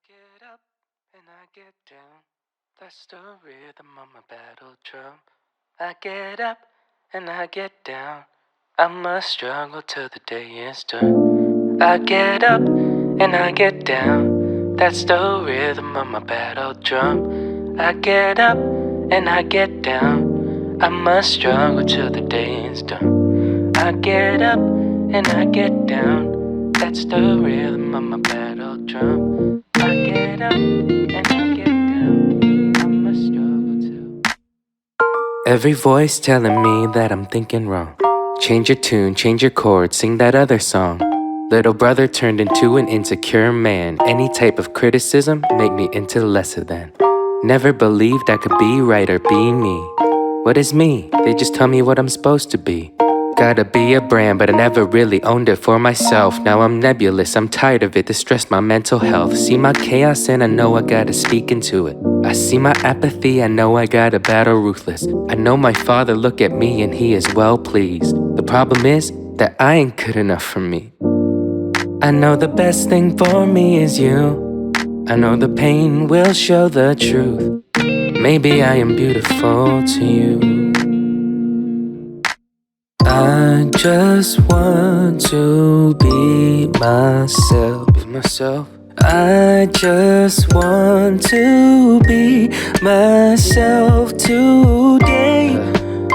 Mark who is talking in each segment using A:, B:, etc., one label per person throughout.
A: get up and I get down. That's the rhythm of my battle drum. I get up and I get down. I must struggle till the day is done. I get up and I get down. That's the rhythm of my battle drum. I get up and I get down. I must struggle till the day is done. I get up and I get down. That's the rhythm of my battle drum. I get up and I get down. I must struggle till. Every voice telling me that I'm thinking wrong. Change your tune, change your chord, sing that other song. Little brother turned into an insecure man. Any type of criticism make me into lesser than. Never believed I could be right or be me. What is me? They just tell me what I'm supposed to be. Gotta be a brand, but I never really owned it for myself. Now I'm nebulous, I'm tired of it, this stressed my mental health. See my chaos and I know I gotta speak into it. I see my apathy, I know I gotta battle ruthless. I know my father look at me and he is well pleased. The problem is that I ain't good enough for me. I know the best thing for me is you. I know the pain will show the truth. Maybe I am beautiful to you. I just want to be myself. I just want to be myself today.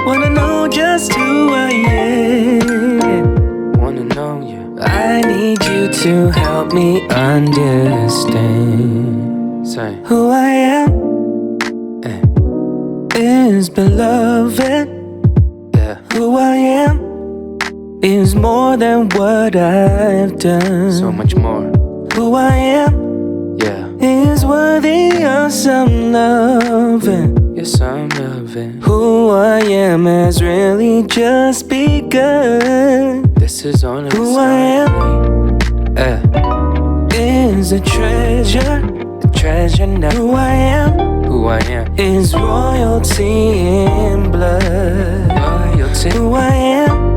A: Wanna know just who I am. Wanna know you. I need you to help me understand. Say who I am is beloved. Who I am is more than what I've done. So much more. Who I am, is worthy of some loving. Yes, some loving. Who I am has really just begun. This is only who I am is a treasure now. Who I am is royalty in blood. Who I am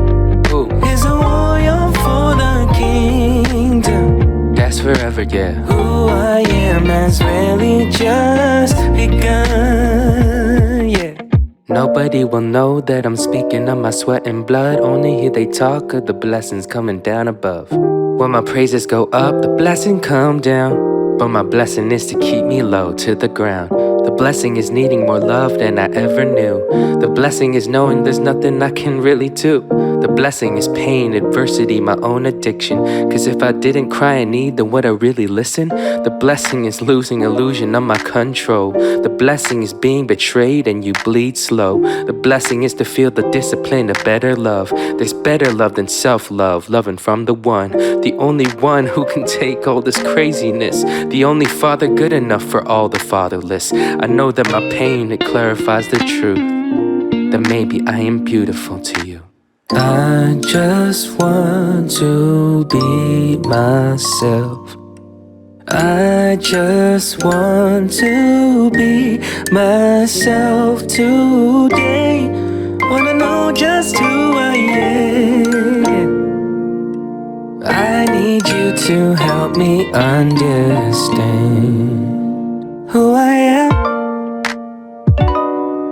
A: is a warrior for the kingdom. That's forever, yeah. Who I am has really just begun, yeah. Nobody will know that I'm speaking of my sweat and blood. Only hear they talk of the blessings coming down above. When my praises go up, the blessing come down. But my blessing is to keep me low to the ground. The blessing is needing more love than I ever knew. The blessing is knowing there's nothing I can really do. The blessing is pain, adversity, my own addiction. Cause if I didn't cry and need, then would I really listen? The blessing is losing illusion of my control. The blessing is being betrayed and you bleed slow. The blessing is to feel the discipline of better love. There's better love than self-love, loving from the one. The only one who can take all this craziness. The only father good enough for all the fatherless. I know that my pain, it clarifies the truth. That maybe I am beautiful to you. I just want to be myself. I just want to be myself today. Wanna know just who I am. I need you to help me understand. Who I am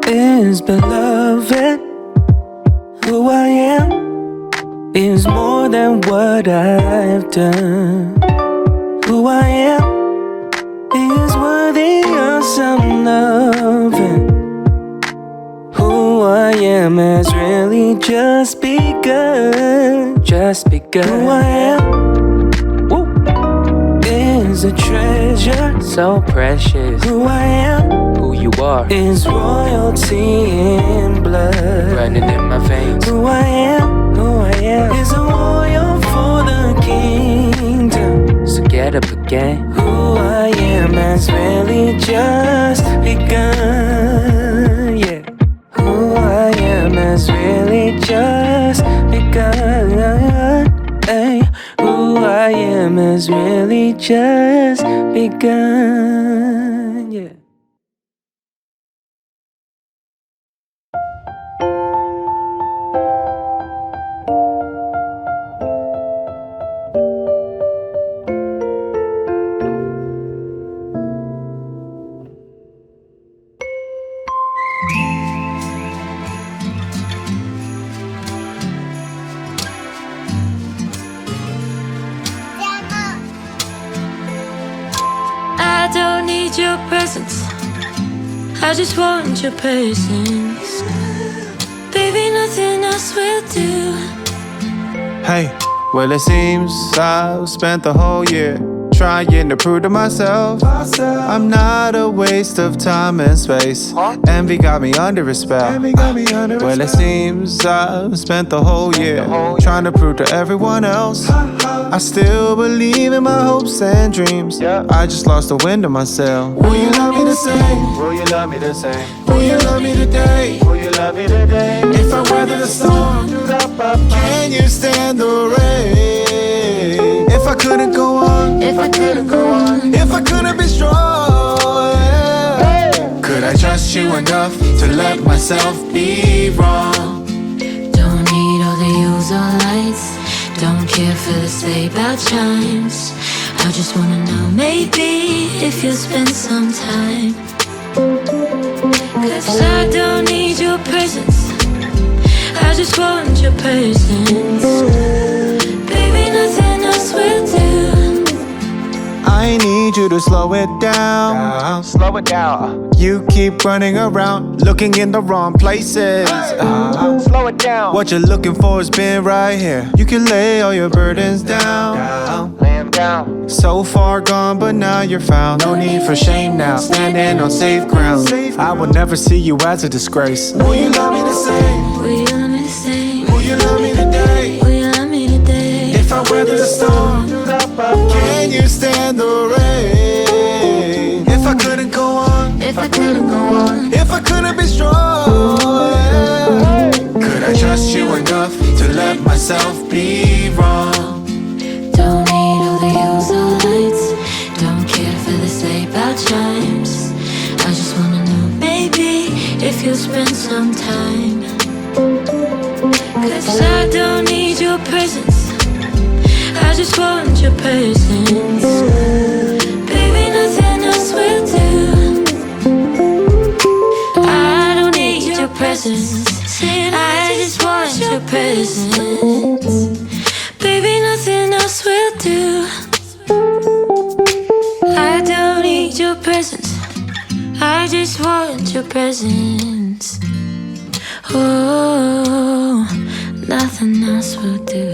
A: is beloved. Who I am is more than what I've done. Who I am is worthy of some loving. Who I am has really just begun. Who I am is a treasure so precious. Who I am, who you are, is royalty in blood running in my veins. Who I am is a warrior for the kingdom. So get up again. Who I am has really just begun, yeah. Who I am has really just begun, hey. Who I am has really just begun, yeah. need your presence. I just want your presence. Baby, nothing else will do.
B: Hey, well it seems I've spent the whole year trying to prove to myself I'm not a waste of time and space. Envy got me under a spell. Well it seems I've spent the whole year trying to prove to everyone else I still believe in my hopes and dreams. I just lost the wind in my sail. Will you love me the same? Will you love me the same? Will you love me today? Will you love me today? If I weather the storm, can you stand the rain? If I couldn't go on, if I couldn't go on, if I couldn't be strong, yeah. Could I trust you enough to let myself be wrong?
A: Don't need all the hues or lights. Don't care for the sleigh bell chimes. I just wanna know maybe if you'll spend some time. Cause I don't need your presence. I just want your presence. Baby, nothing else will do.
B: I need you to slow it down. Slow it down. You keep running around, looking in the wrong places. Slow it down. What you're looking for has been right here. You can lay all your burdens down. Lay 'em down. So far gone, but now you're found. No need for shame now. Standing on safe ground. I will never see you as a disgrace. Will you love me the same?
A: Will you love me the same?
B: Will you love me today?
A: Will you love me today?
B: If I weather the storm, can you stand the rain? If I couldn't go on,
A: If I couldn't go on,
B: if I couldn't be strong, yeah. Could I trust you enough to let myself be wrong?
A: don't need all the hues or lights. Don't care for the sleigh bell chimes. I just wanna know maybe if you'll spend some time. Cause I don't need your presence. I just want your presence. Baby, nothing else will do. I don't need your presence. I just want your presence. Baby, nothing else will do. I don't need your presence. I just want your presence. Oh, nothing else will do.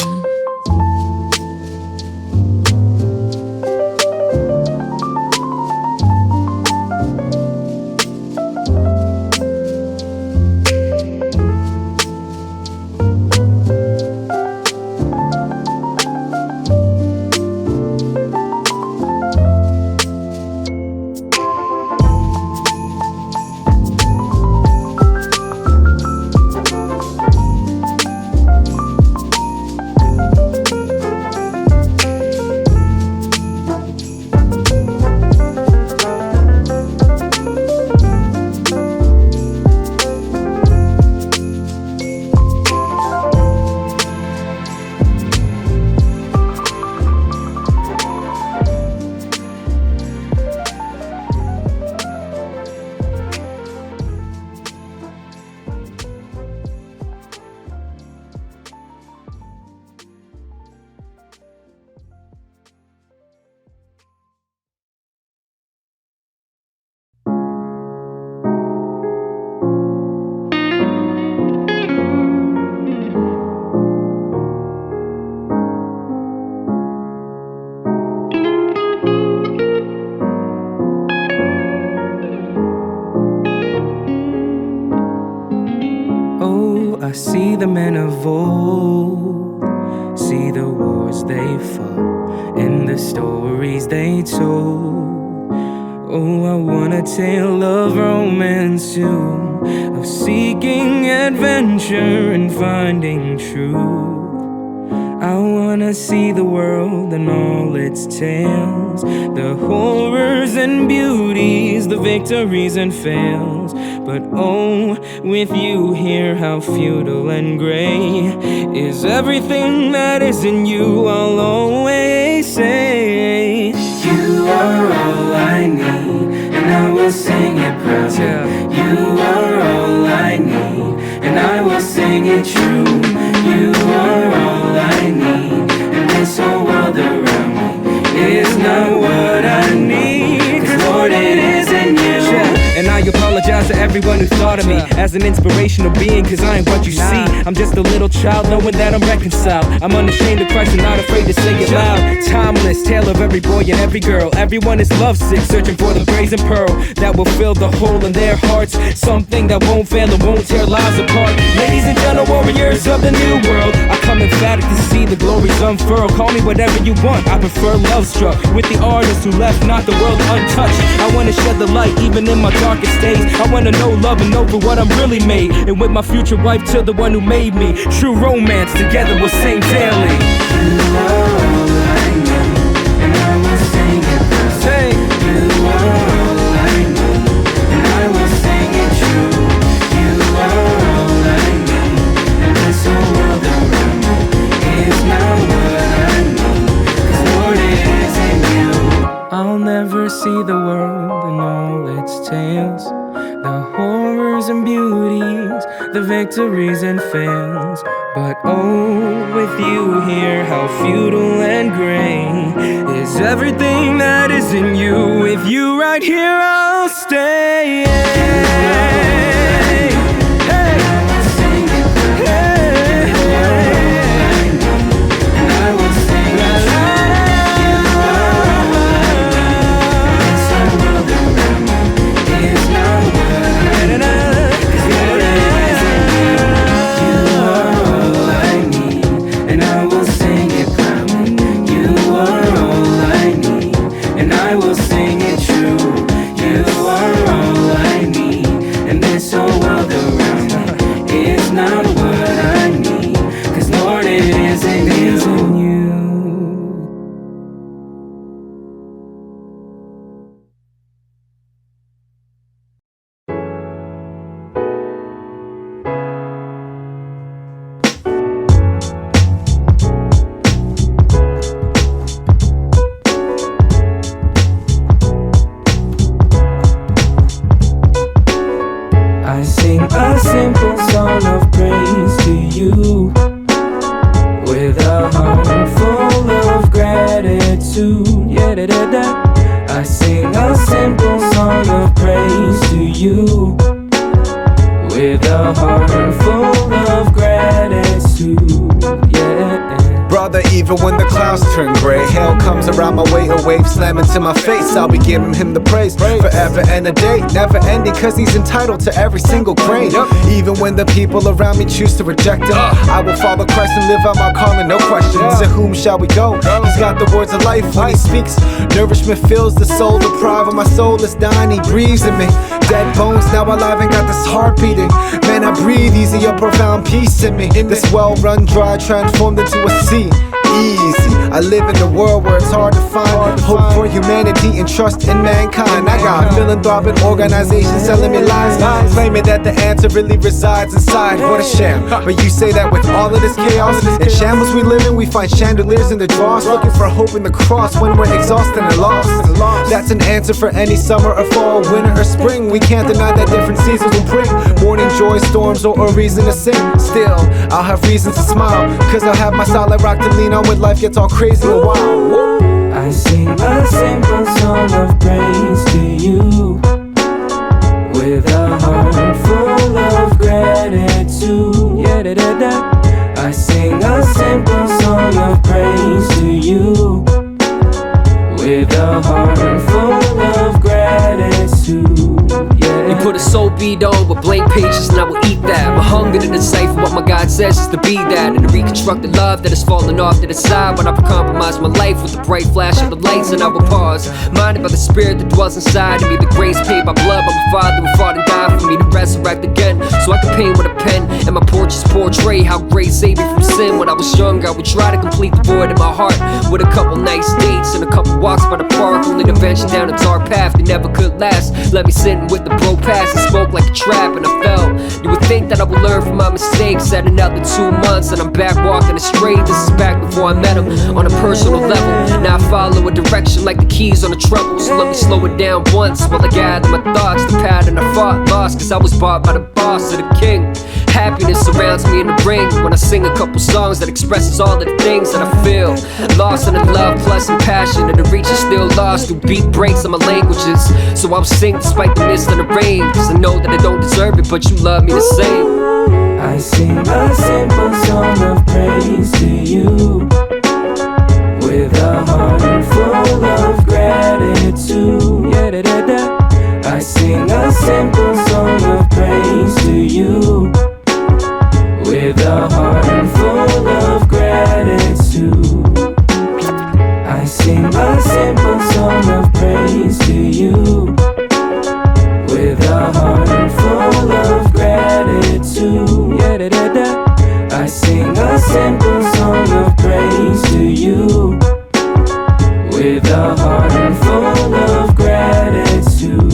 C: I see the men of old, see the wars they fought and the stories they told. Oh, I want a tale of romance too, of seeking adventure and finding truth. I wanna see the world and all its tales, the horrors and beauties, the victories and fails. But oh, with you here, how futile and gray is everything that isn't you. I'll always say you are all I need, and I will sing it proudly. You are all I need, and I will sing it true. You are all I need, and this whole world around me is not what I need. 'Cause Lord, it is out to everyone who thought of me as an inspirational being, cause I ain't what you see. I'm just a little child knowing that I'm reconciled. I'm unashamed of Christ and not afraid to say it loud. Timeless tale of every boy and every girl. Everyone is lovesick, searching for the brazen pearl that will fill the hole in their hearts. Something that won't fail and won't tear lives apart. Ladies and gentle warriors of the new world, I come emphatic to see the glories unfurl. Call me whatever you want, I prefer love struck with the artist who left not the world untouched. I wanna shed the light even in my darkest days. I wanna know love and know for what I'm really made. And with my future wife to the one who made me. True romance, together we'll sing daily.
D: You are all I know, and I will sing it proud.
C: Say,
D: you are all I know, and I will sing it true. You are all I know, and this whole world around me is not what I know, 'cause Lord it is in you.
C: I'll never see the world in all its tales, the horrors and beauties, the victories and fails. But oh, with you here, how futile and gray is everything that is in you. With you right here, I'll stay. I sing a simple song of praise to you, with a heart full of gratitude. Yeah, da, da, da. I sing a simple song of praise to you, with a heart full of gratitude. Yeah.
B: Brother, even when the clouds turn gray, hell comes around my way, a wave slamming to my face, I'll be giving him the praise forever and a day, never ending, cause he's entitled to every single grain. Even when the people around me choose to reject him, I will follow Christ and live out my calling, no questions. To whom shall we go? He's got the words of life when he speaks. Nourishment fills the soul, deprived of my soul is dying, he breathes in me. Dead bones now alive and got this heart beating. Man, I breathe easy, a profound peace in me. This well run dry transformed into a sea. Easy. I live in a world where it's hard to find hope for humanity and trust in mankind. I got philanthropic organizations selling me lies, claiming that the answer really resides inside. What a sham. But you say that with all of this chaos and shambles we live in, we find chandeliers in the drawers, looking for hope in the cross when we're exhausted and lost. That's an answer for any summer or fall, winter or spring. We can't deny that different seasons will bring morning joy, storms, or a reason to sing. Still, I'll have reasons to smile, cause I'll have my solid rock to lean on when life gets all crazy and wild.
C: I sing a simple song of praise to you, with a heart full of gratitude. Yeah, da, da, da. I sing a simple song of praise to you, with a heart full of gratitude. Yeah.
E: You put a soul beat on with blank pages and I will eat that. My hunger to decipher what my God says is to be that, and to reconstruct the love that has fallen off to the side when I've compromised my life with the bright flash of the lights. And I will pause, minded by the spirit that dwells inside of me, the grace paid by blood by my Father who fought and died for me to resurrect again, so I can paint with a pen and my portraits portray how grace saved me from sin. When I was young I would try to complete the void in my heart with a couple nice dates and a couple walks by the park, only to venture down a dark path that never could last. Let me sitting with the bro pass and smoke like a trap, and I fell. You would think that I would learn from my mistakes. Said another 2 months and I'm back walking astray. This is back before I met him on a personal level. Now I follow a direction like the keys on a treble, so let me slow it down once while I gather my thoughts. The pattern I fought lost, cause I was bought by the boss of the king. Happiness surrounds me in the ring when I sing a couple songs that expresses all of the things that I feel. Lost in the love, plus and passion, and the reach is still lost through beat breaks on my languages. So I'll sing despite the mist and the rain, cause I know that I don't deserve it, but you love me the same.
D: I sing a simple song of praise to you, with a heart full of gratitude. I sing a simple song of praise to you, with a heart full of gratitude. I sing a simple song of praise to you, with a heart full of gratitude. I sing a simple song of praise to you, with a heart full of gratitude.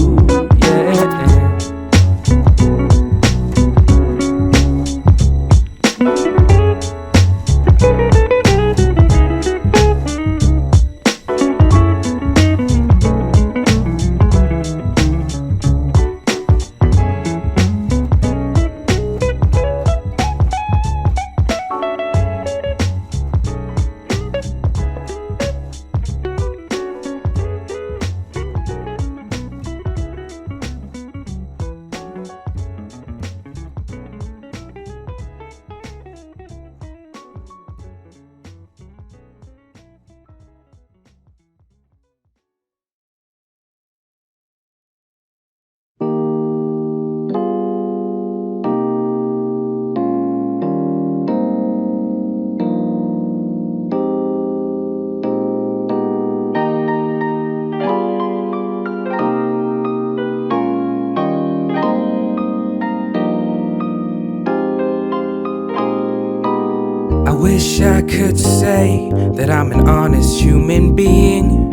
C: I wish I could say that I'm an honest human being,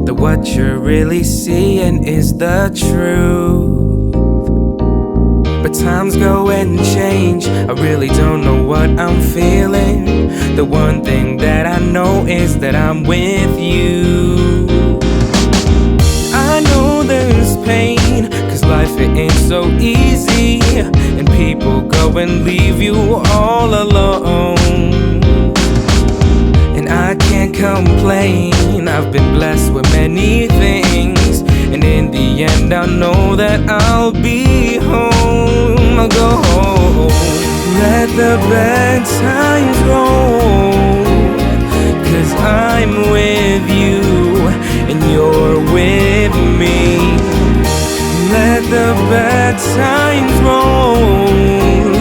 C: that what you're really seeing is the truth. But times go and change, I really don't know what I'm feeling. The one thing that I know is that I'm with you. I know there's pain, cause life it ain't so easy, and people go and leave you all alone. And I can't complain, I've been blessed with many things, and in the end I know that I'll be home. I'll go home. Let the bad times roll, cause I'm with you and you're with me. Let the bad times roll,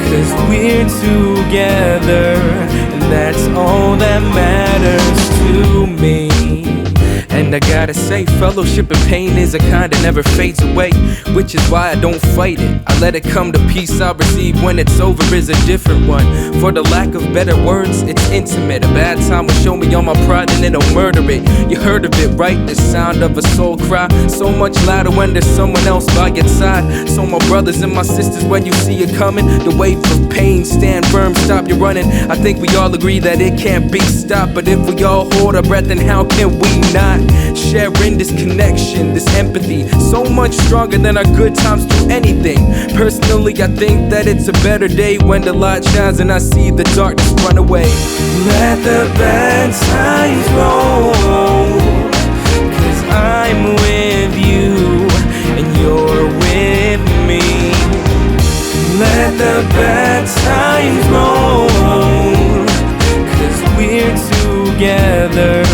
C: cause we're together, and that's all that matters to me. And I gotta say, fellowship and pain is a kind that never fades away, which is why I don't fight it. I let it come to peace I receive when it's over is a different one. For the lack of better words, it's intimate. A bad time will show me all my pride and it'll murder it. You heard of it, right? The sound of a soul cry, so much louder when there's someone else by your side. So my brothers and my sisters, when you see it coming, the wave of pain, stand firm, stop your running. I think we all agree that it can't be stopped, but if we all hold our breath, then how can we not? Sharing this connection, this empathy, so much stronger than our good times do anything. Personally, I think that it's a better day when the light shines and I see the darkness run away.
D: Let the bad times roll, cause I'm with you and you're with me. Let the bad times roll, cause we're together,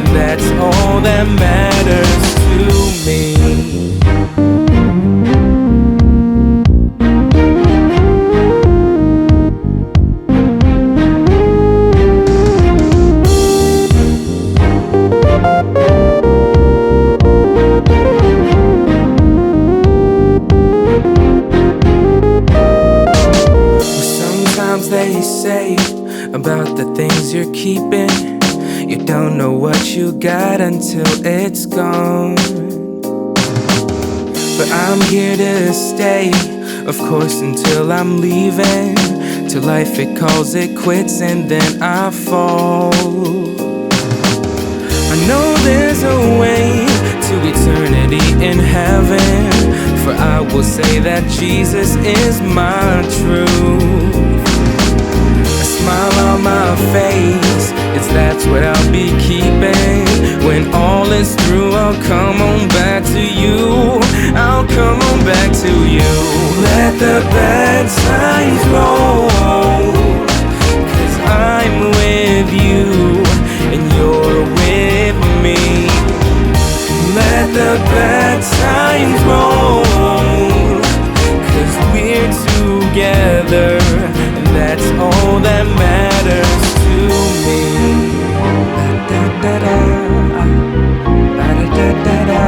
D: and that's all that matters to me. They say about the things you're keeping, you don't know what you got until it's gone. But I'm here to stay, of course, until I'm leaving, till life it calls it quits and then I fall. I know there's a way to eternity in heaven, for I will
C: will say that Jesus is my truth. A smile on my face, that's what I'll be keeping. When all is through, I'll come on back to you. I'll come on back to you. Let the bad times roll, 'cause I'm with you and you're with me. Let the bad times roll, 'cause we're together, and that's all that matters to me. Da-da-da-da, ba-da-da-da-da,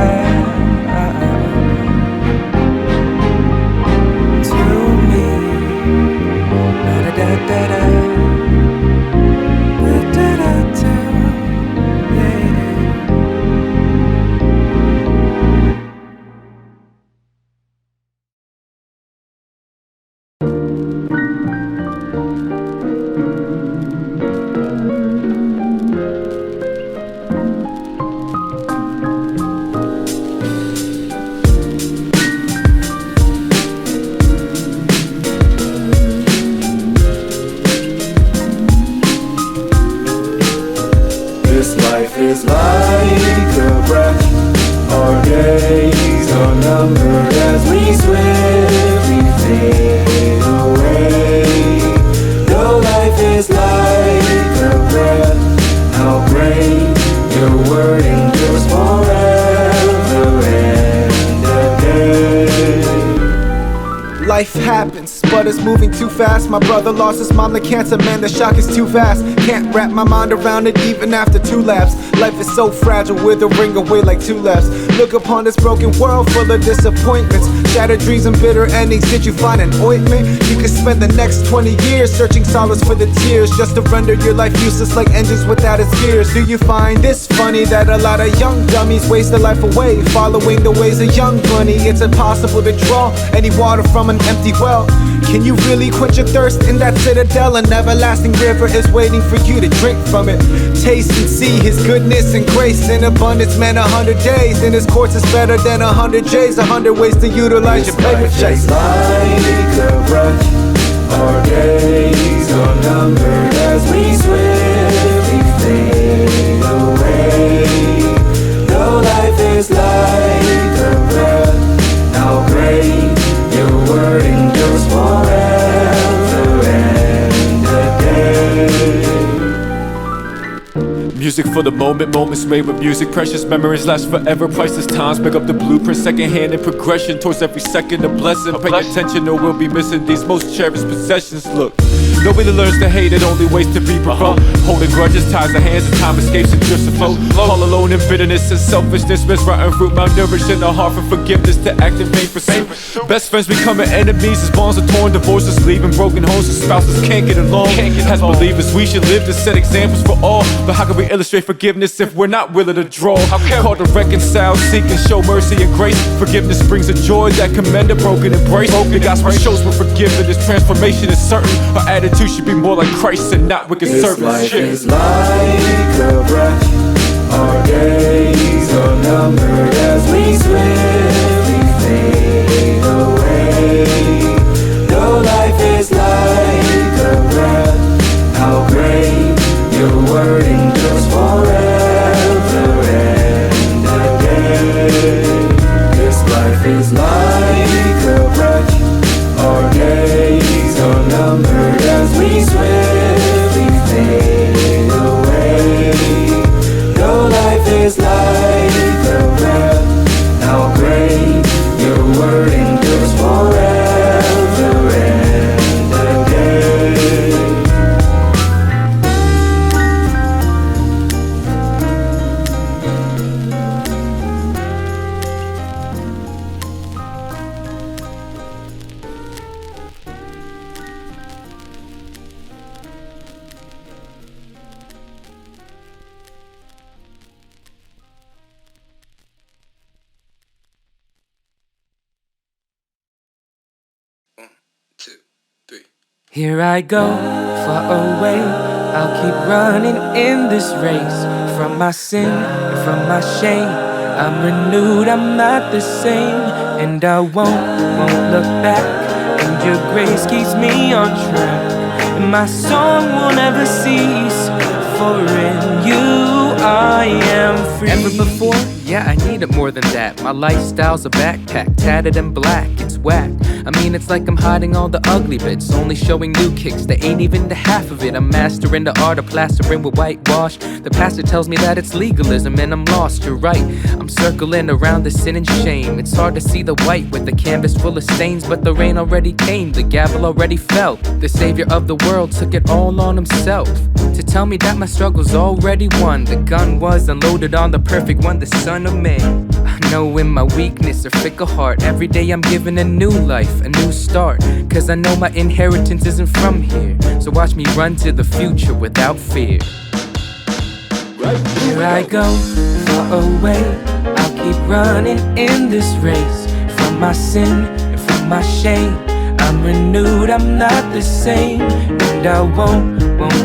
C: to me. Ba-da-da-da-da, ba-da-da-da, yeah.
B: This life is like a breath. Our days are numbered as we swiftly fade away. Though life is like a breath, how great your word endures forever and a day. Life happens, but it's moving too fast. My brother lost his mom to cancer, man, the shock is too vast. Can't wrap my mind around it even after 2 laps. Life is so fragile, withering away like 2 laps. Look upon this broken world full of disappointments, shattered dreams and bitter endings. Did you find an ointment? You could spend the next 20 years searching solace for the tears, just to render your life useless like engines without its gears. Do you find this funny that a lot of young dummies waste their life away following the ways of young money? It's impossible to draw any water from an empty well. Can you really quench your thirst in that citadel? An everlasting river is waiting for you to drink from it. Taste and see his goodness and grace in abundance. Man, 100 days in his courts is better than 100 J's. 100 ways to utilize your paper chase. Like a breath, our days are numbered as we swiftly fade away. Though life is like a breath, how great your word endures forever and a day.
F: Music for the moment, moments made with music. Precious memories last forever. Priceless times make up the blueprint. Second-hand in progression towards every second a blessing. Pay attention or we'll be missing these most cherished possessions. Look, nobody learns to hate it, only ways to be provoked. Holding grudges ties the hands and time escapes and drifts afloat. All alone in bitterness and selfishness. Misrotten fruit, malnourished in a heart for forgiveness to activate pursuit. Best friends becoming enemies as bonds are torn. Divorces leaving broken homes and spouses can't get along. As believers we should live to set examples for all. But how can we illustrate forgiveness if we're not willing to draw? Called to reconcile, seek and show mercy and grace. Forgiveness brings a joy that commend a broken embrace. The gospel shows we're forgiven, this transformation is certain. Our attitude should be more like Christ and not wicked servants.
B: This life is like a breath. Our days are numbered as we swiftly fade away. Though life is like a breath, how great your word endures forever and a day. This life is like a breath. Our days are numbered as we swiftly fade away. Though life is like a breath, how great your word endures forever and a day.
C: Here I go, far away. I'll keep running in this race from my sin and from my shame. I'm renewed, I'm not the same, and I won't look back. And your grace keeps me on track, and my song will never cease. For in you I am free. Ever before? Yeah, I needed more than that. My lifestyle's a backpack, tatted and black, it's whack. I mean, it's like I'm hiding all the ugly bits, only showing new kicks that ain't even the half of it. I'm mastering the art of plastering with whitewash. The pastor tells me that it's legalism and I'm lost, you're right. I'm circling around the sin and shame. It's hard to see the white with the canvas full of stains, but the rain already came, the gavel already fell. The savior of the world took it all on himself to tell me that my struggle's already won. The gun was unloaded on the perfect one, the Son of Man. I know in my weakness or fickle heart, every day I'm given a new life, a new start. Cause I know my inheritance isn't from here, so watch me run to the future without fear. Here I go, far away. I'll keep running in this race, from my sin and from my shame. I'm renewed, I'm not the same, and I won't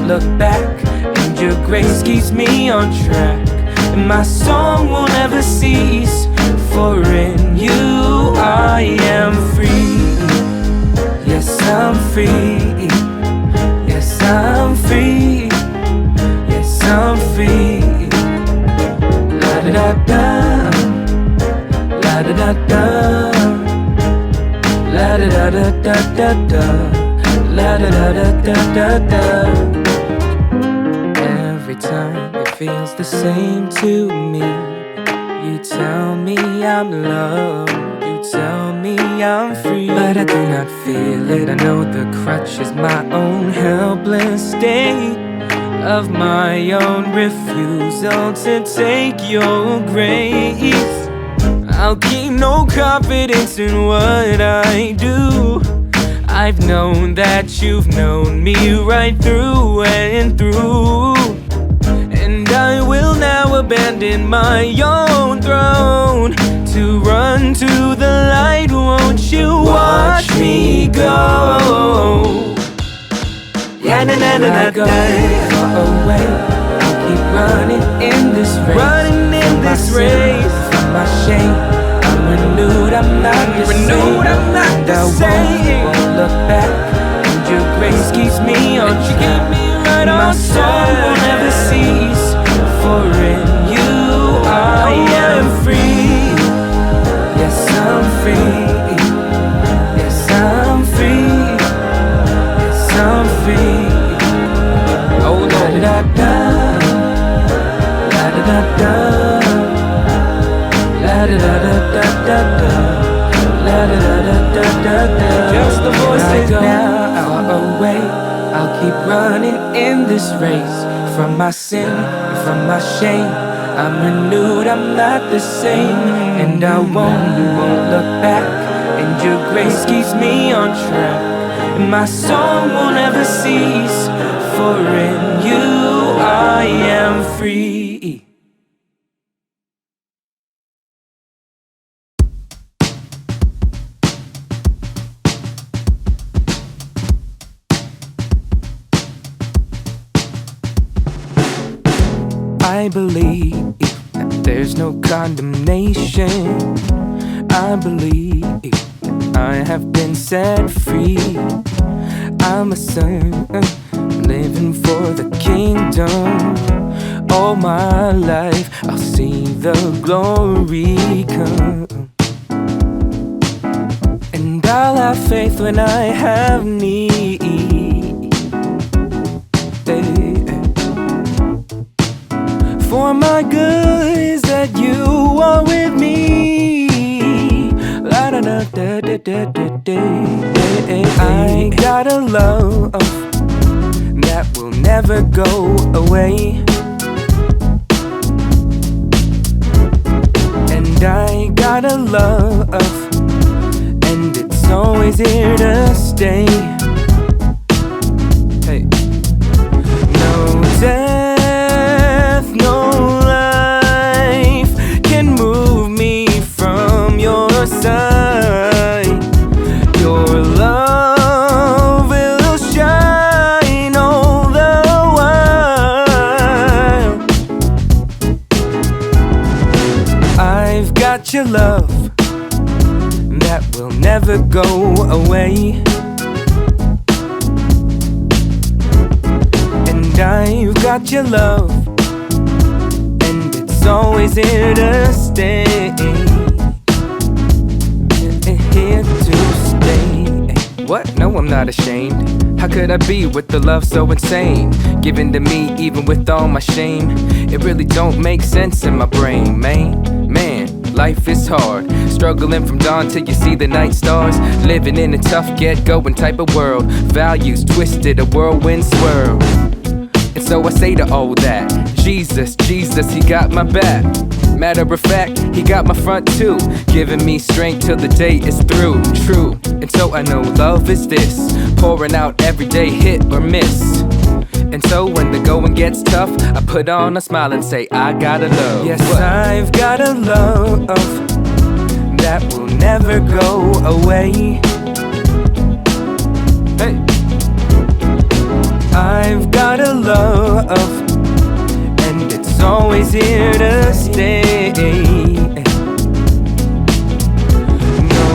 C: look back. And your grace keeps me on track, and my song will never cease. For in you I am free. Yes, I'm free. Yes, I'm free. Yes, I'm free. La da da da, la da da da, la da da da da da da, la da da da da da da. Every time it feels the same to me. You tell me I'm loved, you tell me I'm free, but I do not feel it. I know the crutch is my own helpless state of my own refusal to take your grace. I'll keep no confidence in what I do. I've known that you've known me right through and through, and I will now abandon my own throne to run to the light. Won't you watch me go? Yeah, na na na na, go far away. I'll keep running in this race, from my shame. I'm renewed, I'm not the same, and I won't look back. And your grace keeps me on track, my song will never cease. For in you I am free. Yes, I'm free. Yes, I'm free. Yes, I'm free. Oh, la da da, la da da da, la da da da da da, la da da da da da. Just the voices now far away. I'll keep running in this race, from my sin and from my shame. I'm renewed, I'm not the same, and I won't look back. And your grace keeps me on track, and my song will never cease. For in you I am free. I believe that there's no condemnation. I believe I have been set free. I'm a son living for the kingdom. All my life I'll see the glory come, and I'll have faith when I have need. For my good is that you are with me. La da da da da da da da. I got a love that will never go away, and I got a love, and it's always here to stay. Hey, no death, no life can move me from your side. Your love will shine all the while. I your love that will never go away. And I've got your love, and it's always here to stay. Here to stay. What? No, I'm not ashamed. How could I be with the love so insane, given to me even with all my shame? It really don't make sense in my brain, man, life is hard. Struggling from dawn till you see the night stars. Living in a tough get-going type of world. Values twisted, a whirlwind swirl. And so I say to all that, Jesus, he got my back. Matter of fact, he got my front too, giving me strength till the day is through. True, and so I know love is this, pouring out every day, hit or miss. And so when the going gets tough, I put on a smile and say, I gotta love. Yes, what? I've got a love that will never go away. Hey, I've got a love, and it's always here to stay. No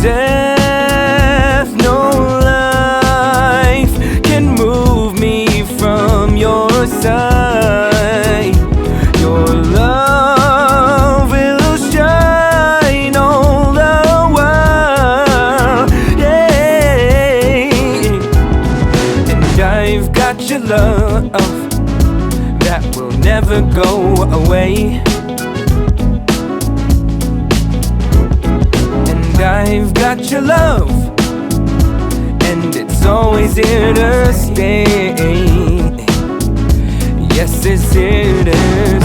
C: death, no life can move me from your side. Your love will shine all the world, yeah. And I've got your love that will never go away. And I've got your love, and it's always here to stay. Yes, it's here to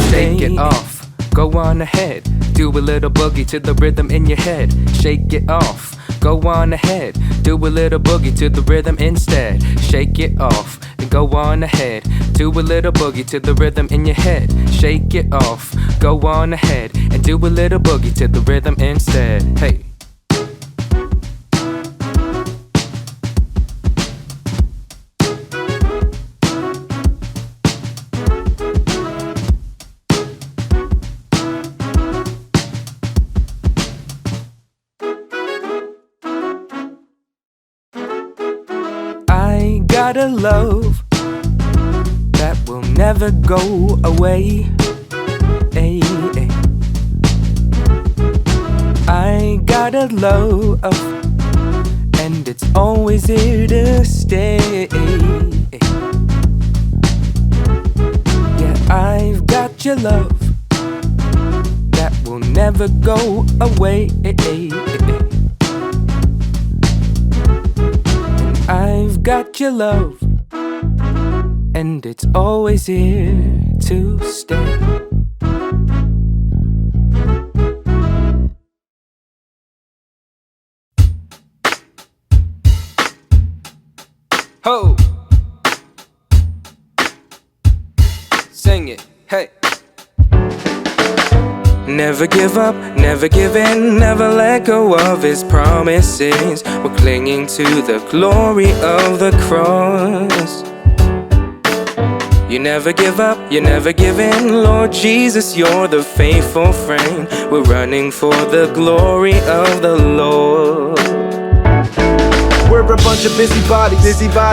C: stay. Shake it off, go on ahead. Do a little boogie to the rhythm in your head. Shake it off, go on ahead. Do a little boogie to the rhythm instead. Shake it off, and go on ahead. Do a little boogie to the rhythm in your head. Shake it off, go on ahead. And do a little boogie to the rhythm instead. Hey. I got a love that will never go away. Ay, ay. I got a love, and it's always here to stay. Yeah, I've got your love that will never go away. I've got your love, and it's always here to stay. Ho! Sing it, hey! Never give up, never give in, never let go of his promises. We're clinging to the glory of the cross. You never give up, you never give in, Lord Jesus, you're the faithful friend. We're running for the glory of the Lord.
B: We're a bunch of busybodies,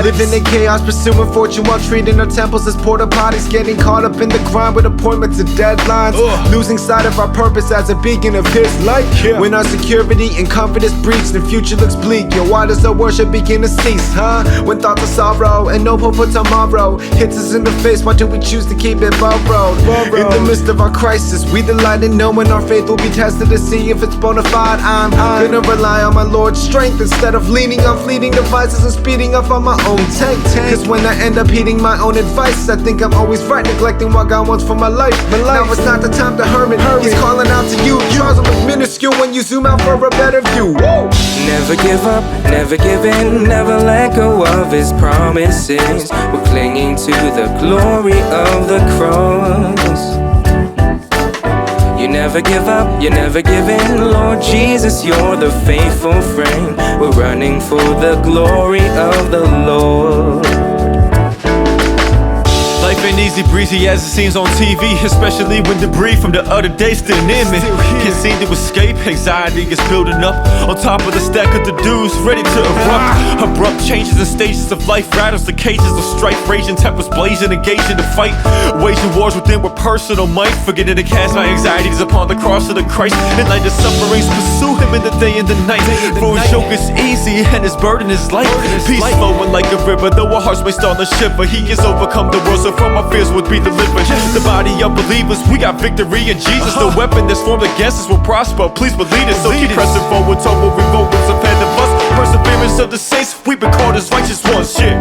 B: living in chaos, pursuing fortune while treating our temples as porta potties. Getting caught up in the grind with appointments and deadlines, losing sight of our purpose as a beacon of His light. When our security and comfort is breached and future looks bleak, yo, why does our worship begin to cease, huh? When thoughts of sorrow and no hope for tomorrow hits us in the face, why do we choose to keep it borrowed? In the midst of our crisis, we delight in knowing our faith will be tested to see if it's bona fide. I'm gonna rely on my Lord's strength instead of leaning on fleeting devices and speeding up on my own tank. Cause when I end up heeding my own advice, I think I'm always right, neglecting what God wants for my life. Now it's not the time to hurry. He's calling out to you. Trials look minuscule when you zoom out for a better view. Woo!
C: Never give up, never give in, never let go of his promises. We're clinging to the glory of the cross. You never give up, you never give in, Lord Jesus, you're the faithful friend. We're running for the glory of the Lord.
F: Life ain't easy breezy as it seems on TV, especially when debris from the other day still near me. Can't seem to escape, anxiety is building up on top of the stack of the dudes ready to erupt. Abrupt changes and stages of life rattles the cages of strife, raging tempers blazing, engaging the fight, waging wars within with personal might, forgetting to cast my anxieties upon the cross of the Christ. And like the sufferings pursue him in the day and the night, for his yoke is easy and his burden is light. Peace flowing like a river, though our hearts may start to shiver. He has overcome the world, so from our fears would be delivered. The body of believers, we got victory in Jesus. The weapon that's formed against us will prosper. Please believe it. So keep pressing forward, toward revolvers ahead of us. Perseverance of the saints, we've been called as righteous ones. Shit.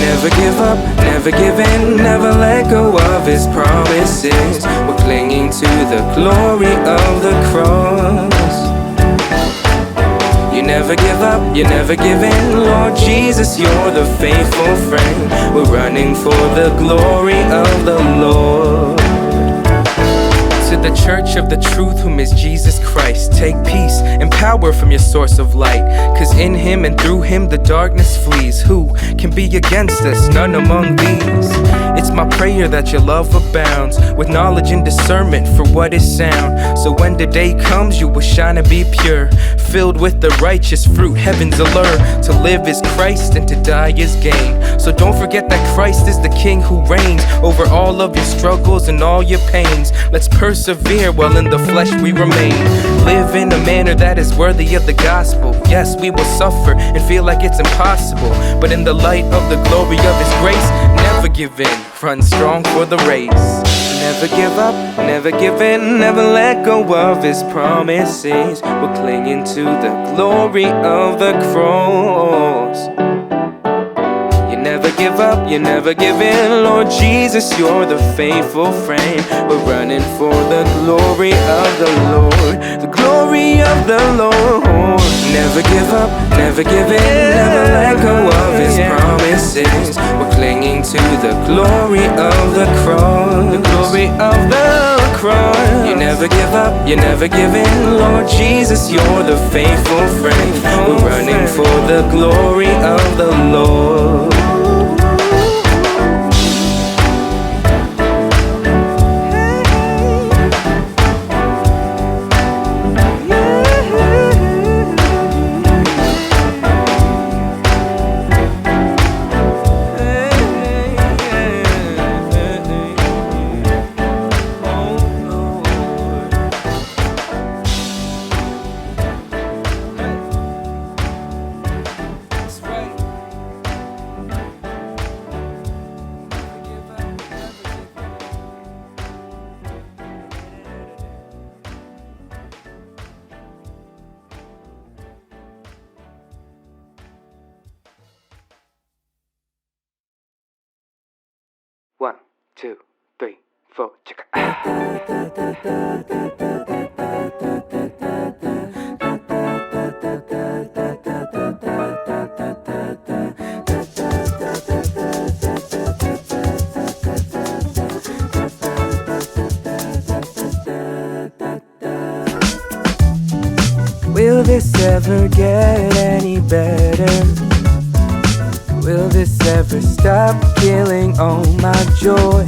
C: Never give up, never give in, never let go of his promises. We're clinging to the glory of the cross. You never give up, you never give in, Lord Jesus, you're the faithful friend. We're running for the glory of the Lord. To the church of the truth, whom is Jesus Christ, take peace and power from your source of light, cause in him and through him the darkness flees. Who can be against us? None among these. It's my prayer that your love abounds with knowledge and discernment for what is sound, so when the day comes you will shine and be pure, filled with the righteous fruit, heaven's allure. To live is Christ and to die is gain. So don't forget that Christ is the King who reigns over all of your struggles and all your pains. Let's persevere while in the flesh we remain. Live in a manner that is worthy of the gospel. Yes, we will suffer and feel like it's impossible, but in the light of the glory of his grace, never give in, run strong for the race. Never give up, never give in, never let go of his promises. We're clinging to the glory of the cross. You never give up, you never give in, Lord Jesus, you're the faithful friend. We're running for the glory of the Lord, the glory of the Lord. Never give up, never give in, never let go of his promises. We're clinging to the glory of the cross, the glory of the cross. You never give up, you never give in, Lord Jesus, you're the faithful friend. We're running for the glory of the Lord. One, two, three, four, check it. Will this ever get any better? Will this ever stop killing all my joy?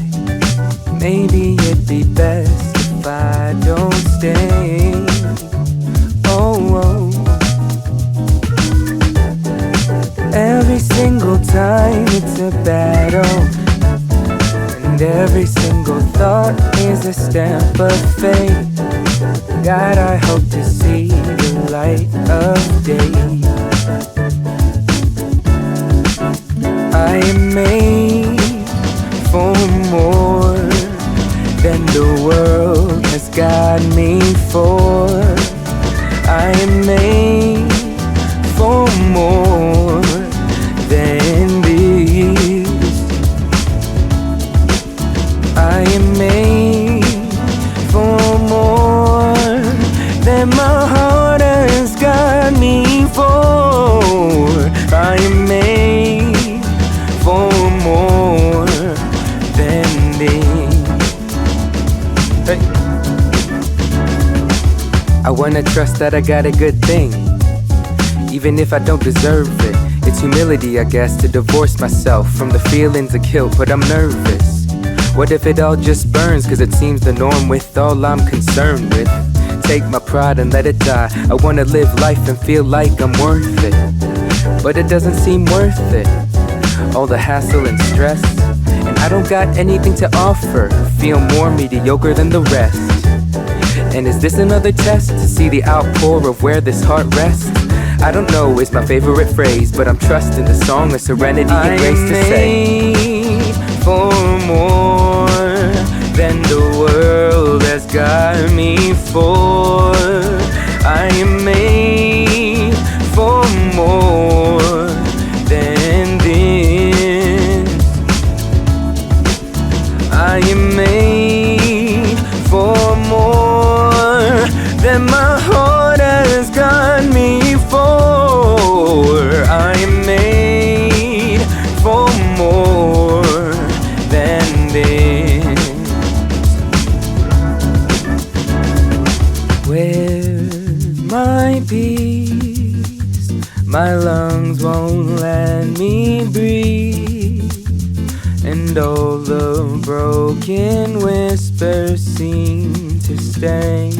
C: Maybe it'd be best if I don't stay. Oh, oh. Every single time it's a battle, and every single thought is a stamp of fate. God, I hope to see the light of day. I am made for more than the world has got me for. I am made for more than this. I am made for more than my heart has got me for. I am made for more than this. Hey. I wanna trust that I got a good thing, even if I don't deserve it. It's humility, I guess, to divorce myself from the feelings of guilt, but I'm nervous. What if it all just burns? Cause it seems the norm with all I'm concerned with. Take my pride and let it die. I wanna live life and feel like I'm worth it, but it doesn't seem worth it. All the hassle and stress, and I don't got anything to offer. Feel more mediocre than the rest. And is this another test to see the outpour of where this heart rests? I don't know, it's my favorite phrase, but I'm trusting the song of serenity and grace to say, made for more than the world has got me for. I am made for more than this. I am made for more than my heart has got me for. I am made for more than this. With my peace, my lungs won't let me breathe, and all the broken whispers seem to stay.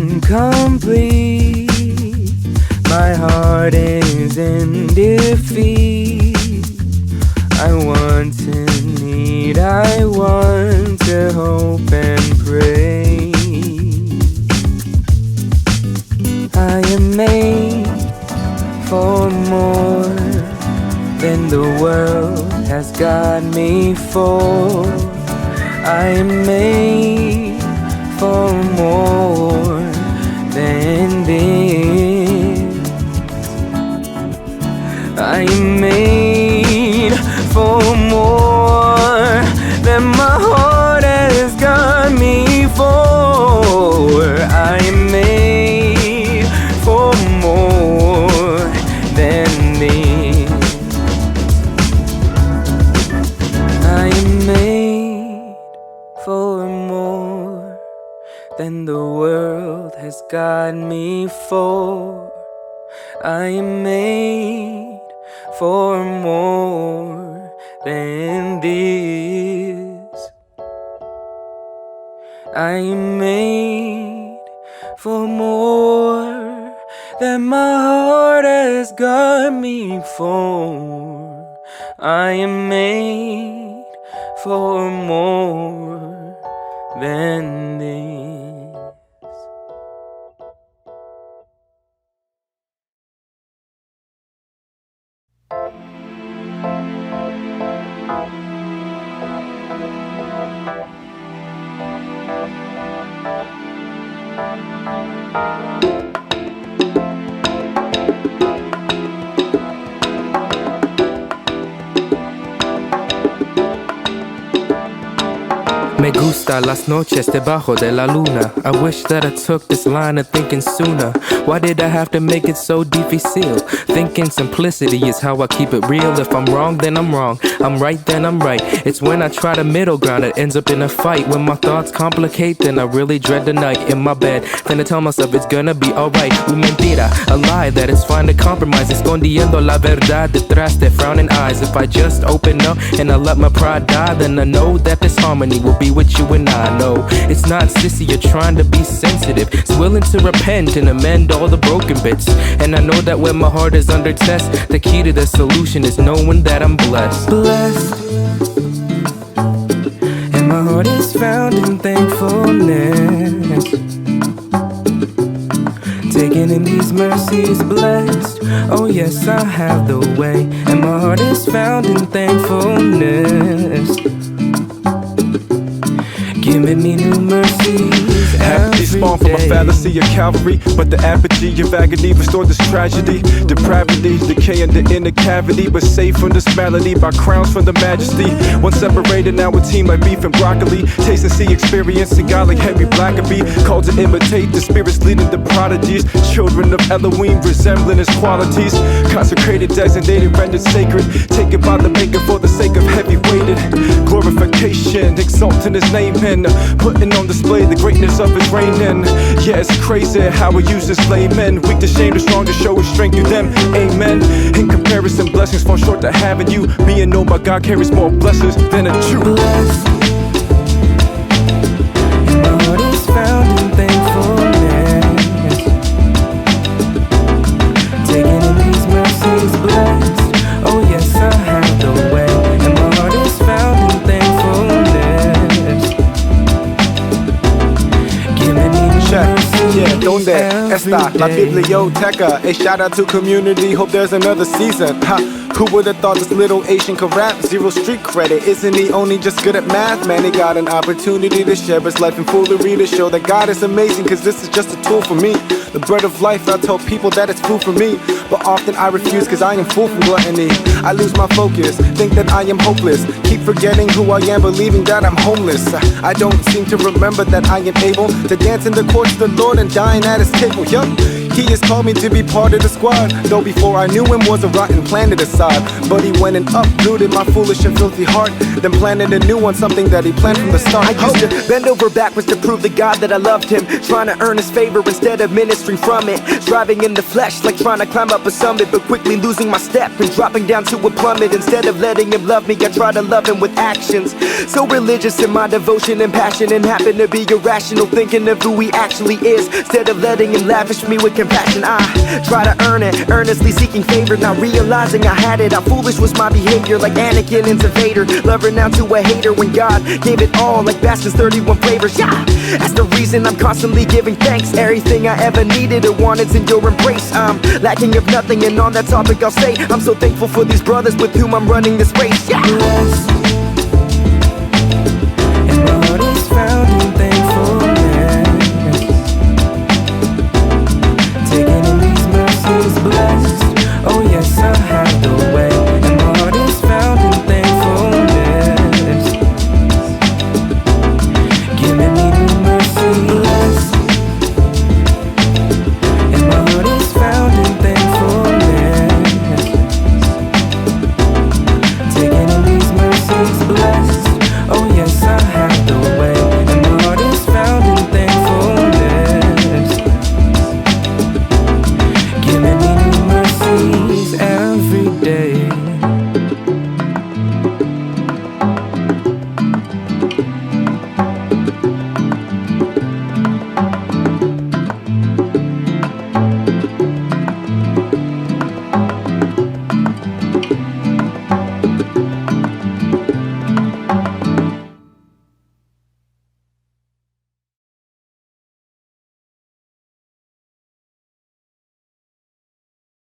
C: Incomplete, my heart is in defeat. I want to need, I want to hope and pray. I am made for more than the world has got me for. I am made for more than this. I am made for more than my heart has got me for. I am made for more than this. I am made for more than the world has got me for. I am made for more than this. I am made for more than my heart has got me for. I am made for more than this. Me gusta las noches debajo de la luna. I wish that I took this line of thinking sooner. Why did I have to make it so difícil? Thinking simplicity is how I keep it real. If I'm wrong, then I'm wrong. I'm right, then I'm right. It's when I try to middle ground, it ends up in a fight. When my thoughts complicate, then I really dread the night in my bed. Then I tell myself it's gonna be alright. Mentira, a lie that it's fine to compromise. Escondiendo la verdad detrás de frowning eyes. If I just open up and I let my pride die, then I know that this harmony will be with you and I know. It's not sissy, you're trying to be sensitive. It's willing to repent and amend all the broken bits. And I know that when my heart is under test, the key to the solution is knowing that I'm blessed. Blessed. And my heart is found in thankfulness. Taking in these mercies, blessed. Oh yes, I have the way. And my heart is found in thankfulness. Giving me new mercies.
F: Happy spawned from a fallacy of Calvary, but the apogee of agony restored this tragedy. Depravity, decay in the inner cavity, but saved from this malady by crowns from the majesty. Once separated, now a team like beef and broccoli. Taste and see, experiencing God like Henry Blackaby. Called to imitate the spirits leading the prodigies. Children of Elohim resembling his qualities. Consecrated, designated, rendered sacred. Taken by the maker for the sake of heavy weighted glorification, exalting his name in training, putting on display the greatness of his reigning. Yeah, it's crazy how we use this layman. Weak to shame, the strong to show his strength through them. Amen. In comparison, blessings fall short to having you. Being known by God carries more blessings than a Jew.
C: My heart is found in thankfulness, taking in these mercies blessed. Oh yes, I have the way, and my heart is found in thankfulness, giving me mercy.
B: Yeah, donde
C: every
B: está la
C: day.
B: biblioteca? A shout out to community, hope there's another season. Ha. Who would've thought this little Asian could rap? Zero street credit, isn't he only just good at math? Man, he got an opportunity to share his life in foolery, to show that God is amazing, cause this is just a tool for me. The bread of life, I tell people that it's food for me, but often I refuse cause I am full from gluttony. I lose my focus, think that I am hopeless, keep forgetting who I am, believing that I'm homeless. I don't seem to remember that I am able to dance in the courts of the Lord and dine at his table. Yup, he has called me to be part of the squad, though before I knew him was a rotten planet aside. But he went and uprooted my foolish and filthy heart, then planted a new one, something that he planned from the start.
G: I used to bend over backwards to prove to God that I loved him, trying to earn his favor instead of ministering from it. Striving in the flesh like trying to climb up a summit, but quickly losing my step and dropping down to a plummet. Instead of letting him love me, I try to love him with actions. So religious in my devotion and passion, and happen to be irrational, thinking of who he actually is, instead of letting him lavish me with compassion. I try to earn it, earnestly seeking favor, not realizing I had it. How foolish was my behavior, like Anakin into Vader. Lover now to a hater when God gave it all, like Bastion's 31 flavors. Yeah, that's the reason I'm constantly giving thanks. Everything I ever needed or wanted's in your embrace. I'm lacking of nothing, and on that topic I'll say I'm so thankful for these brothers with whom I'm running this race. Yeah.